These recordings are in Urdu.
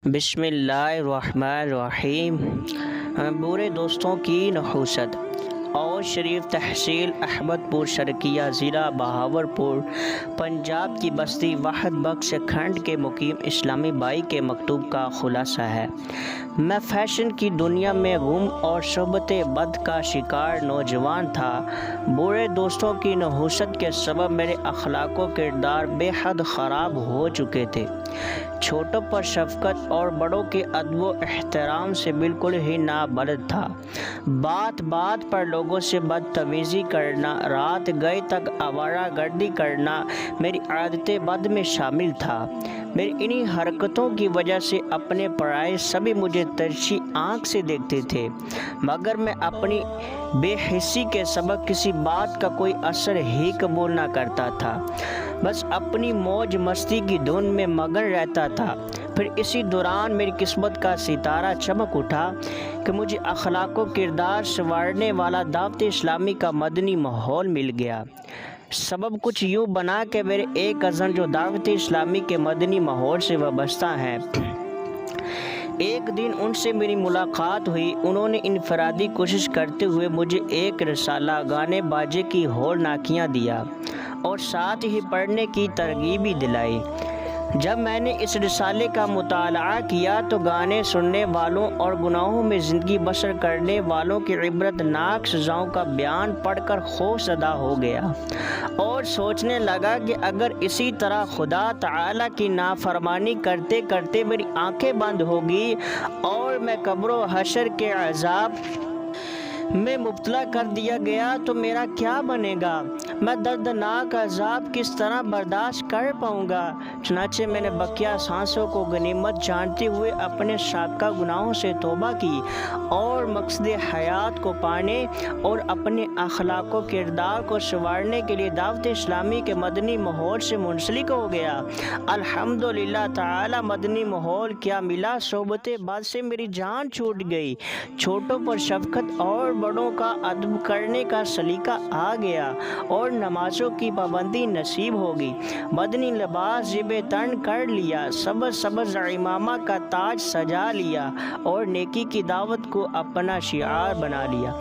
بسم اللہ الرحمن الرحیم۔ برے دوستوں کی نحوست اور شریف تحصیل احمد پور شرقیہ ضلع بہاولپور پنجاب کی بستی وحد بخش کھنڈ کے مقیم اسلامی بھائی کے مکتوب کا خلاصہ ہے۔ میں فیشن کی دنیا میں غم اور شہبت بد کا شکار نوجوان تھا۔ برے دوستوں کی نحوست کے سبب میرے اخلاق و کردار بے حد خراب ہو چکے تھے۔ چھوٹوں پر شفقت اور بڑوں کے ادب و احترام سے بالکل ہی نابلد تھا۔ بات بات پر لوگوں سے بدتمیزی کرنا، رات گئے تک آوارہ گردی کرنا میری عادت بد میں شامل تھا۔ میری انہی حرکتوں کی وجہ سے اپنے پرائے سبھی مجھے ترچھی آنکھ سے دیکھتے تھے، مگر میں اپنی بے حسی کے سبب کسی بات کا کوئی اثر ہی قبول نہ کرتا تھا، بس اپنی موج مستی کی دھن میں مگن رہتا تھا۔ پھر اسی دوران میری قسمت کا ستارہ چمک اٹھا کہ مجھے اخلاق و کردار سنوارنے والا دعوت اسلامی کا مدنی ماحول مل گیا۔ سبب کچھ یوں بنا کہ میرے ایک کزن جو دعوت اسلامی کے مدنی ماحول سے وابستہ ہیں، ایک دن ان سے میری ملاقات ہوئی۔ انہوں نے انفرادی کوشش کرتے ہوئے مجھے ایک رسالہ گانے باجے کی ہولناکیاں دیا اور ساتھ ہی پڑھنے کی ترغیب بھی دلائی۔ جب میں نے اس رسالے کا مطالعہ کیا تو گانے سننے والوں اور گناہوں میں زندگی بسر کرنے والوں کی عبرت ناک سزاؤں کا بیان پڑھ کر خوف زدہ ہو گیا اور سوچنے لگا کہ اگر اسی طرح خدا تعالیٰ کی نافرمانی کرتے کرتے میری آنکھیں بند ہوگی اور میں قبر و حشر کے عذاب میں مبتلا کر دیا گیا تو میرا کیا بنے گا؟ میں دردناک عذاب کس طرح برداشت کر پاؤں گا؟ چنانچہ میں نے بقیہ سانسوں کو غنیمت جانتے ہوئے اپنے سابقہ گناہوں سے توبہ کی اور مقصد حیات کو پانے اور اپنے اخلاق و کردار کو سنوارنے کے لیے دعوت اسلامی کے مدنی ماحول سے منسلک ہو گیا۔ الحمدللہ تعالی مدنی ماحول کیا ملا، صحبت بد سے میری جان چھوٹ گئی، چھوٹوں پر شفقت اور بڑوں کا ادب کرنے کا سلیقہ آ گیا اور نمازوں کی پابندی نصیب ہوگی۔ مدنی لباس زیب تن کر لیا، سبز امامہ کا تاج سجا لیا اور نیکی کی دعوت کو اپنا شعار بنا لیا۔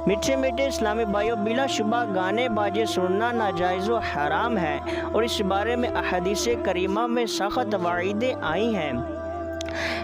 میٹھے میٹھے اسلامی بھائیوں، بلا شبہ گانے باجے سننا ناجائز و حرام ہے اور اس بارے میں احادیث کریمہ میں سخت وعیدیں آئی ہیں۔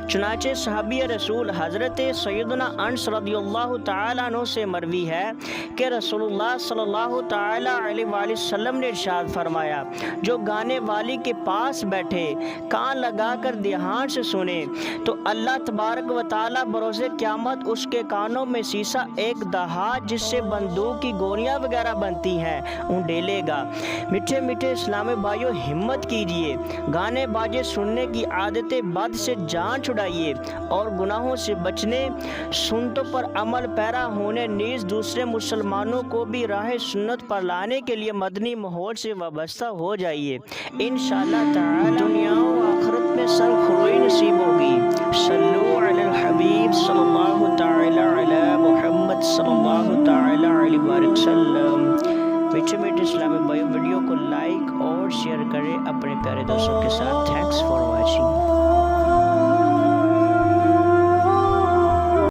چنانچہ صحابی رسول حضرت سیدنا انس رضی اللہ تعالیٰ عنہ سے مروی ہے کہ رسول اللہ صلی اللہ تعالیٰ علیہ وآلہ وسلم نے ارشاد فرمایا، جو گانے والی کے پاس بیٹھے کان لگا کر دھیان سے سنے تو اللہ تبارک و تعالیٰ بروز قیامت اس کے کانوں میں سیسا ایک دہاج جس سے بندوق کی گولیاں وغیرہ بنتی ہیں ڈالے گا۔ میٹھے میٹھے اسلامی بھائیوں، ہمت کیجئے، گانے باجے سننے کی عادت بد سے جان چھڑائیے اور گناہوں سے بچنے، سنتوں پر عمل پیرا ہونے نیز دوسرے مسلمانوں کو بھی راہ سنت پر لانے کے لیے مدنی ماحول سے وابستہ ہو جائیے۔ انشاءاللہ تعالی دنیا و آخرت میں سرخروئی نصیب ہوگی۔ صلو علی الحبیب صلی اللہ تعالی علی محمد صلی اللہ تعالی علیہ وآلہ وسلم۔ میٹھے میٹھے اسلامی بھائیوں، ویڈیو کو لائک اور شیئر کریں اپنے پیارے دوستوں کے ساتھ۔ Thanks for watching.